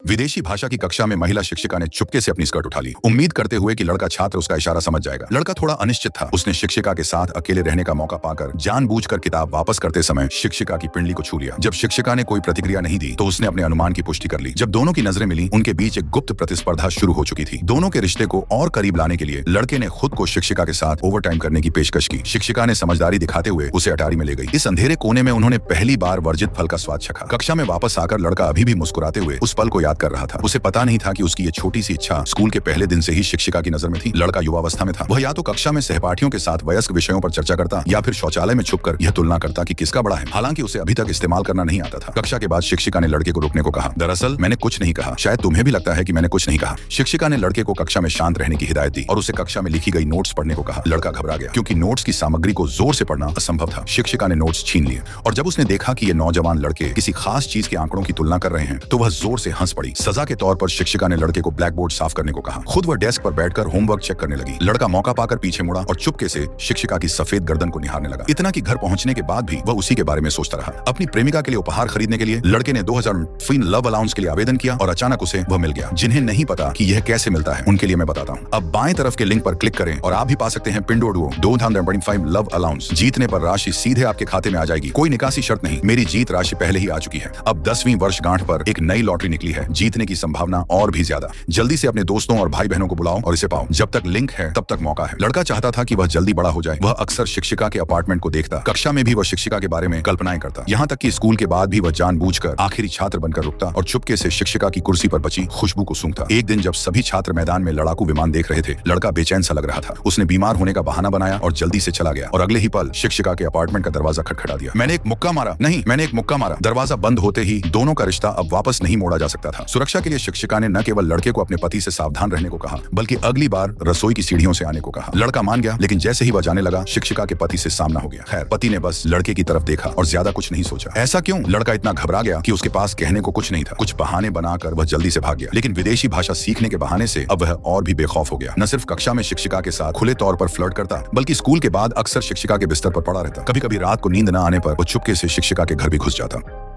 विदेशी भाषा की कक्षा में महिला शिक्षिका ने चुपके से अपनी स्कर्ट उठा ली, उम्मीद करते हुए कि लड़का छात्र उसका इशारा समझ जाएगा। लड़का थोड़ा अनिश्चित था। उसने शिक्षिका के साथ अकेले रहने का मौका पाकर जानबूझकर किताब वापस करते समय शिक्षिका की पिंडली को छू लिया। जब शिक्षिका ने कोई प्रतिक्रिया नहीं दी तो उसने अपने अनुमान की पुष्टि कर ली। जब दोनों की नजरें मिली, उनके बीच एक गुप्त प्रतिस्पर्धा शुरू हो चुकी थी। दोनों के रिश्ते को और करीब लाने के लिए लड़के ने खुद को शिक्षिका के साथ ओवर टाइम करने की पेशकश की। शिक्षिका ने समझदारी दिखाते हुए उसे अटारी में ले गई। इस अंधेरे कोने में उन्होंने पहली बार वर्जित फल का स्वाद चखा। कक्षा में वापस आकर लड़का अभी भी मुस्कुराते हुए उस पल को याद कर रहा था। उसे पता नहीं था कि उसकी ये छोटी सी इच्छा स्कूल के पहले दिन से ही शिक्षिका की नजर में थी। लड़का युवावस्था में था। वह या तो कक्षा में सहपाठियों के साथ वयस्क विषयों पर चर्चा करता या फिर शौचालय में छुपकर यह तुलना करता कि किसका बड़ा है। हालांकि उसे अभी तक इस्तेमाल करना नहीं आता था। कक्षा के बाद शिक्षिका ने लड़के को रुकने को कहा। दरअसल मैंने कुछ नहीं कहा, शायद तुम्हें भी लगता है कि मैंने कुछ नहीं कहा। शिक्षिका ने लड़के को कक्षा में शांत रहने की हिदायत दी और उसे कक्षा में लिखी गई नोट्स पढ़ने को कहा। लड़का घबरा गया क्योंकि नोट्स की सामग्री को जोर से पढ़ना असंभव था। शिक्षिका ने नोट्स छीन लिए और जब उसने देखा कि ये नौजवान लड़के किसी खास चीज के आंकड़ों की तुलना कर रहे हैं तो वह जोर से हंस पड़ी। सजा के तौर पर शिक्षिका ने लड़के को ब्लैक बोर्ड साफ करने को कहा। खुद वह डेस्क पर बैठकर होमवर्क चेक करने लगी। लड़का मौका पाकर पीछे मुड़ा और चुपके से शिक्षिका की सफेद गर्दन को निहारने लगा। इतना कि घर पहुंचने के बाद भी वह उसी के बारे में सोचता रहा। अपनी प्रेमिका के लिए उपहार खरीदने के लिए लड़के ने 2000 फीन लव अलाउंस के लिए आवेदन किया और अचानक उसे वह मिल गया। जिन्हें नहीं पता कि यह कैसे मिलता है उनके लिए मैं बताता हूँ। अब बाएं तरफ के लिंक पर क्लिक करें और आप भी पा सकते हैं पिंडोडुओ 2025 लव अलाउंस। जीतने पर राशि सीधे आपके खाते में आ जाएगी। कोई निकासी शर्त नहीं। मेरी जीत राशि पहले ही आ चुकी है। अब 10वीं वर्षगांठ पर एक नई लॉटरी निकली है। जीतने की संभावना और भी ज्यादा। जल्दी से अपने दोस्तों और भाई बहनों को बुलाओ और इसे पाओ। जब तक लिंक है तब तक मौका है। लड़का चाहता था कि वह जल्दी बड़ा हो जाए। वह अक्सर शिक्षिका के अपार्टमेंट को देखता। कक्षा में भी वह शिक्षिका के बारे में कल्पनाएं करता। यहाँ तक कि स्कूल के बाद भी वह जानबूझकर आखिरी छात्र बनकर रुकता और चुपके से शिक्षिका की कुर्सी पर बची खुशबू को सूंघता। एक दिन जब सभी छात्र मैदान में लड़ाकू विमान देख रहे थे, लड़का बेचैन सा लग रहा था। उसने बीमार होने का बहाना बनाया और जल्दी से चला गया और अगले ही पल शिक्षिका के अपार्टमेंट का दरवाजा खटखटा दिया। मैंने एक मुक्का मारा। दरवाजा बंद होते ही दोनों का रिश्ता अब वापस नहीं मोड़ा जा सकता था। सुरक्षा के लिए शिक्षिका ने न केवल लड़के को अपने पति से सावधान रहने को कहा बल्कि अगली बार रसोई की सीढ़ियों से आने को कहा। लड़का मान गया, लेकिन जैसे ही वह जाने लगा शिक्षिका के पति से सामना हो गया। खैर, पति ने बस लड़के की तरफ देखा और ज्यादा कुछ नहीं सोचा। ऐसा क्यों? लड़का इतना घबरा गया कि उसके पास कहने को कुछ नहीं था। कुछ बहाने बनाकर वह जल्दी से भाग गया, लेकिन विदेशी भाषा सीखने के बहाने से अब वह और भी बेखौफ हो गया। न सिर्फ कक्षा में शिक्षिका के साथ खुले तौर पर फ्लर्ट करता बल्कि स्कूल के बाद अक्सर शिक्षिका के बिस्तर पर पड़ा रहता। कभी कभी रात को नींद न आने पर वो चुपके से शिक्षिका के घर भी घुस जाता।